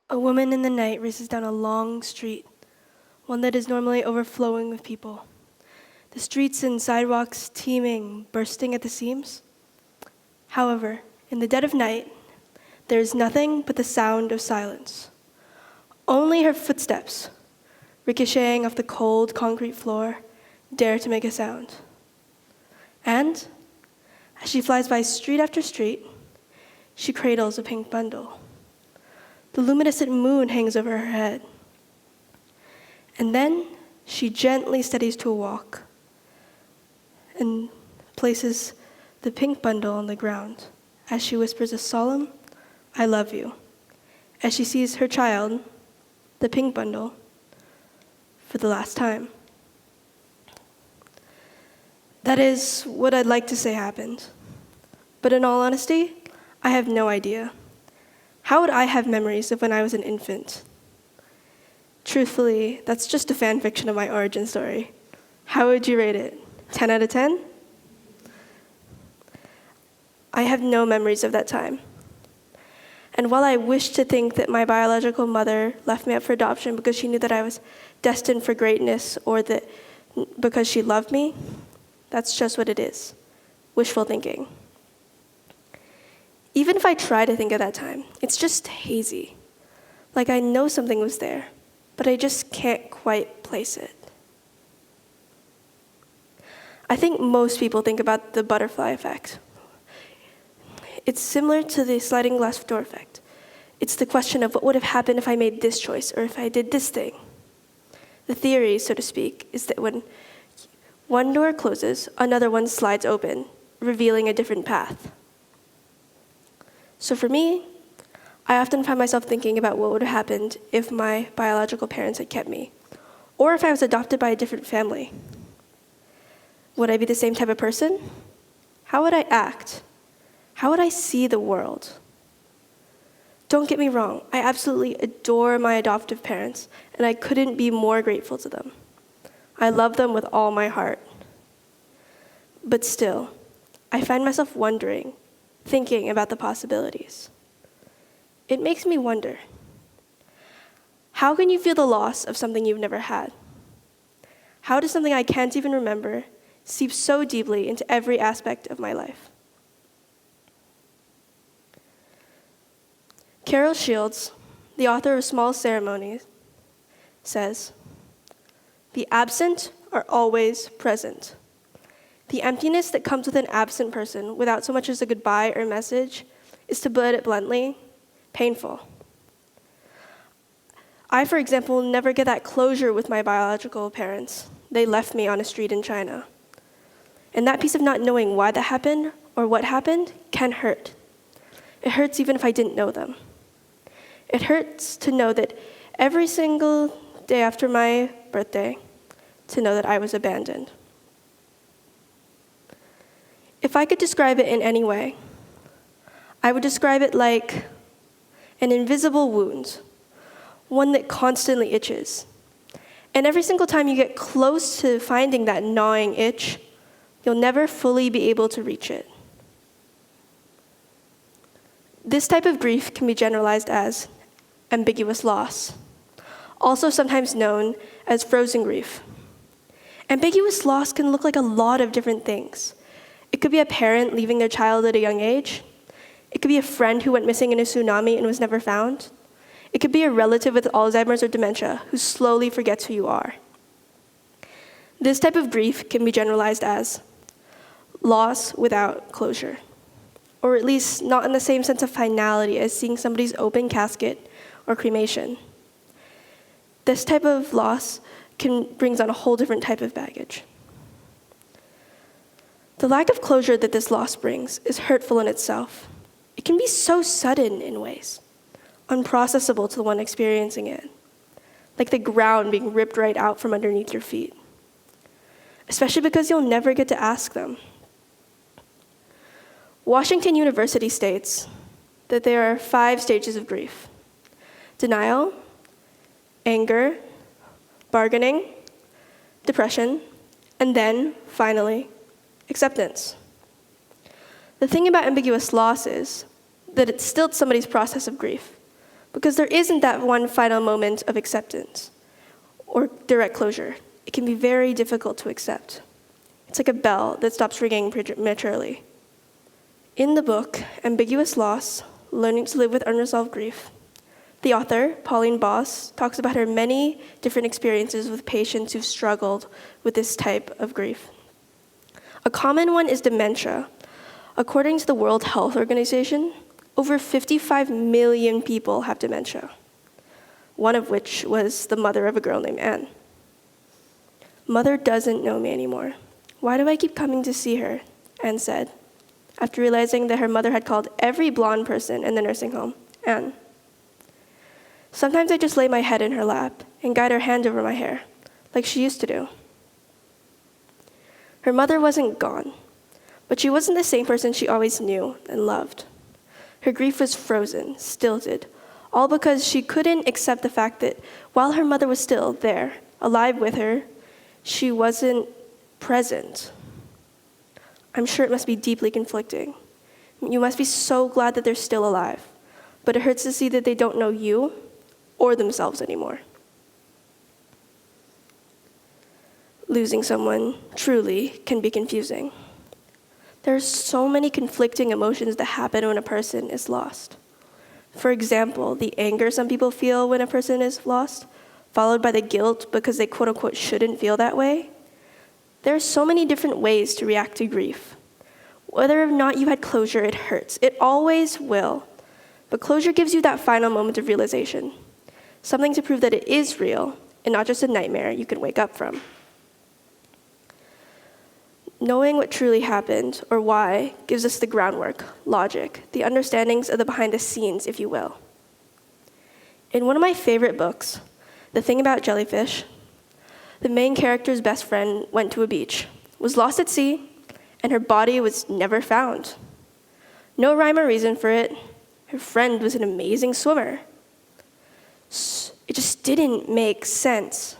A woman in the night races down a long street, one that is normally overflowing with people. The streets and sidewalks teeming, bursting at the seams. However, in the dead of night, there is nothing but the sound of silence. Only her footsteps, ricocheting off the cold concrete floor, dare to make a sound. And, as she flies by street after street, she cradles a pink bundle. The luminescent moon hangs over her head. And then she gently steadies to a walk and places the pink bundle on the ground as she whispers a solemn, "I love you," as she sees her child, the pink bundle, for the last time. That is what I'd like to say happened. But in all honesty, I have no idea. How would I have memories of when I was an infant? Truthfully, that's just a fan fiction of my origin story. How would you rate it? 10 out of 10? I have no memories of that time. And while I wish to think that my biological mother left me up for adoption because she knew that I was destined for greatness or that because she loved me, that's just what it is. Wishful thinking. Even if I try to think of that time, it's just hazy. Like I know something was there, but I just can't quite place it. I think most people think about the butterfly effect. It's similar to the sliding glass door effect. It's the question of what would have happened if I made this choice or if I did this thing. The theory, so to speak, is that when one door closes, another one slides open, revealing a different path. So for me, I often find myself thinking about what would have happened if my biological parents had kept me, or if I was adopted by a different family. Would I be the same type of person? How would I act? How would I see the world? Don't get me wrong, I absolutely adore my adoptive parents, and I couldn't be more grateful to them. I love them with all my heart. But still, I find myself wondering, thinking about the possibilities. It makes me wonder, how can you feel the loss of something you've never had? How does something I can't even remember seep so deeply into every aspect of my life? Carol Shields, the author of Small Ceremonies, says, "The absent are always present. The emptiness that comes with an absent person without so much as a goodbye or message is, to put it bluntly, painful. I, for example, never get that closure with my biological parents. They left me on a street in China. And that piece of not knowing why that happened or what happened can hurt. It hurts even if I didn't know them. It hurts to know that every single day after my birthday, to know that I was abandoned. If I could describe it in any way, I would describe it like an invisible wound, one that constantly itches. And every single time you get close to finding that gnawing itch, you'll never fully be able to reach it. This type of grief can be generalized as ambiguous loss, also sometimes known as frozen grief. Ambiguous loss can look like a lot of different things. It could be a parent leaving their child at a young age. It could be a friend who went missing in a tsunami and was never found. It could be a relative with Alzheimer's or dementia who slowly forgets who you are. This type of grief can be generalized as loss without closure, or at least not in the same sense of finality as seeing somebody's open casket or cremation. This type of loss brings on a whole different type of baggage. The lack of closure that this loss brings is hurtful in itself. It can be so sudden in ways, unprocessable to the one experiencing it, like the ground being ripped right out from underneath your feet, especially because you'll never get to ask them. Washington University states that there are 5 stages of grief: denial, anger, bargaining, depression, and then, finally, acceptance. The thing about ambiguous loss is that it stilts somebody's process of grief. Because there isn't that one final moment of acceptance or direct closure. It can be very difficult to accept. It's like a bell that stops ringing prematurely. In the book, Ambiguous Loss, Learning to Live with Unresolved Grief, the author, Pauline Boss, talks about her many different experiences with patients who've struggled with this type of grief. A common one is dementia. According to the World Health Organization, over 55 million people have dementia, one of which was the mother of a girl named Anne. Mother doesn't know me anymore. Why do I keep coming to see her? Anne said, after realizing that her mother had called every blonde person in the nursing home Anne. Sometimes I just lay my head in her lap and guide her hand over my hair, like she used to do. Her mother wasn't gone, but she wasn't the same person she always knew and loved. Her grief was frozen, stilted, all because she couldn't accept the fact that while her mother was still there, alive with her, she wasn't present. I'm sure it must be deeply conflicting. You must be so glad that they're still alive, but it hurts to see that they don't know you or themselves anymore. Losing someone truly can be confusing. There are so many conflicting emotions that happen when a person is lost. For example, the anger some people feel when a person is lost, followed by the guilt because they quote-unquote shouldn't feel that way. There are so many different ways to react to grief. Whether or not you had closure, it hurts. It always will. But closure gives you that final moment of realization, something to prove that it is real and not just a nightmare you can wake up from. Knowing what truly happened, or why, gives us the groundwork, logic, the understandings of the behind the scenes, if you will. In one of my favorite books, The Thing About Jellyfish, the main character's best friend went to a beach, was lost at sea, and her body was never found. No rhyme or reason for it. Her friend was an amazing swimmer. It just didn't make sense.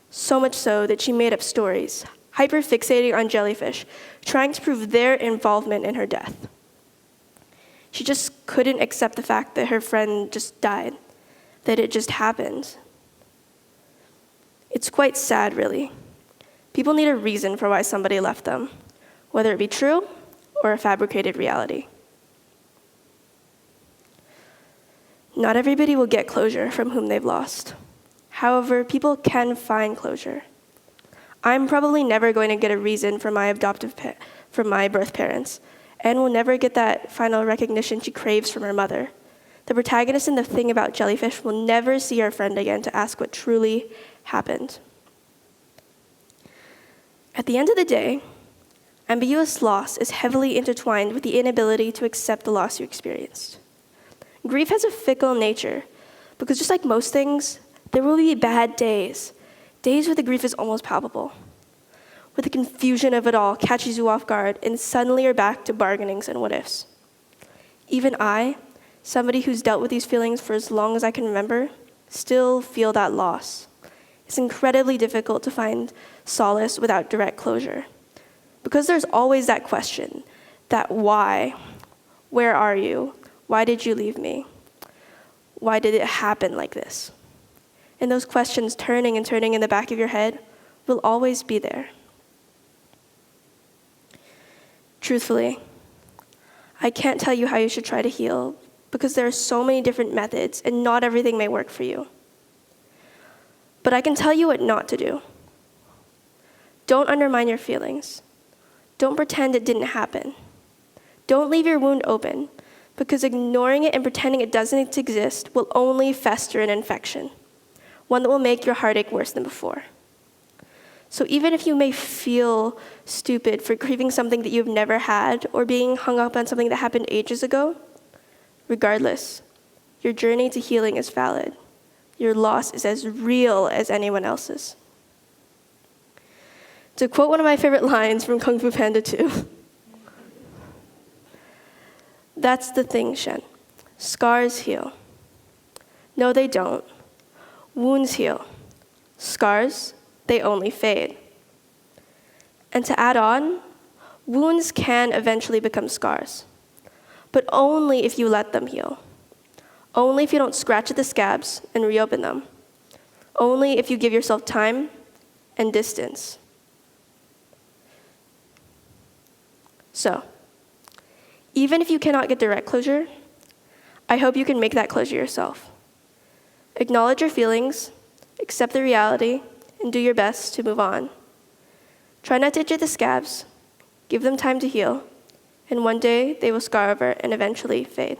So much so that she made up stories, hyper-fixating on jellyfish, trying to prove their involvement in her death. She just couldn't accept the fact that her friend just died, that it just happened. It's quite sad, really. People need a reason for why somebody left them, whether it be true or a fabricated reality. Not everybody will get closure from whom they've lost. However, people can find closure. I'm probably never going to get a reason from my birth parents, and will never get that final recognition she craves from her mother. The protagonist in The Thing About Jellyfish will never see her friend again to ask what truly happened. At the end of the day, ambiguous loss is heavily intertwined with the inability to accept the loss you experienced. Grief has a fickle nature, because just like most things, there will be bad days where the grief is almost palpable, where the confusion of it all catches you off guard, and suddenly you're back to bargainings and what-ifs. Even I, somebody who's dealt with these feelings for as long as I can remember, still feel that loss. It's incredibly difficult to find solace without direct closure, because there's always that question, that why. Where are you? Why did you leave me? Why did it happen like this? And those questions turning and turning in the back of your head will always be there. Truthfully, I can't tell you how you should try to heal, because there are so many different methods and not everything may work for you. But I can tell you what not to do. Don't undermine your feelings. Don't pretend it didn't happen. Don't leave your wound open, because ignoring it and pretending it doesn't exist will only fester an infection, one that will make your heartache worse than before. So even if you may feel stupid for grieving something that you've never had or being hung up on something that happened ages ago, regardless, your journey to healing is valid. Your loss is as real as anyone else's. To quote one of my favorite lines from Kung Fu Panda 2, that's the thing, Shen. Scars heal. No, they don't. Wounds heal. Scars, they only fade. And to add on, wounds can eventually become scars, but only if you let them heal. Only if you don't scratch at the scabs and reopen them. Only if you give yourself time and distance. So, even if you cannot get direct closure, I hope you can make that closure yourself. Acknowledge your feelings, accept the reality, and do your best to move on. Try not to itch at the scabs, give them time to heal, and one day they will scar over and eventually fade.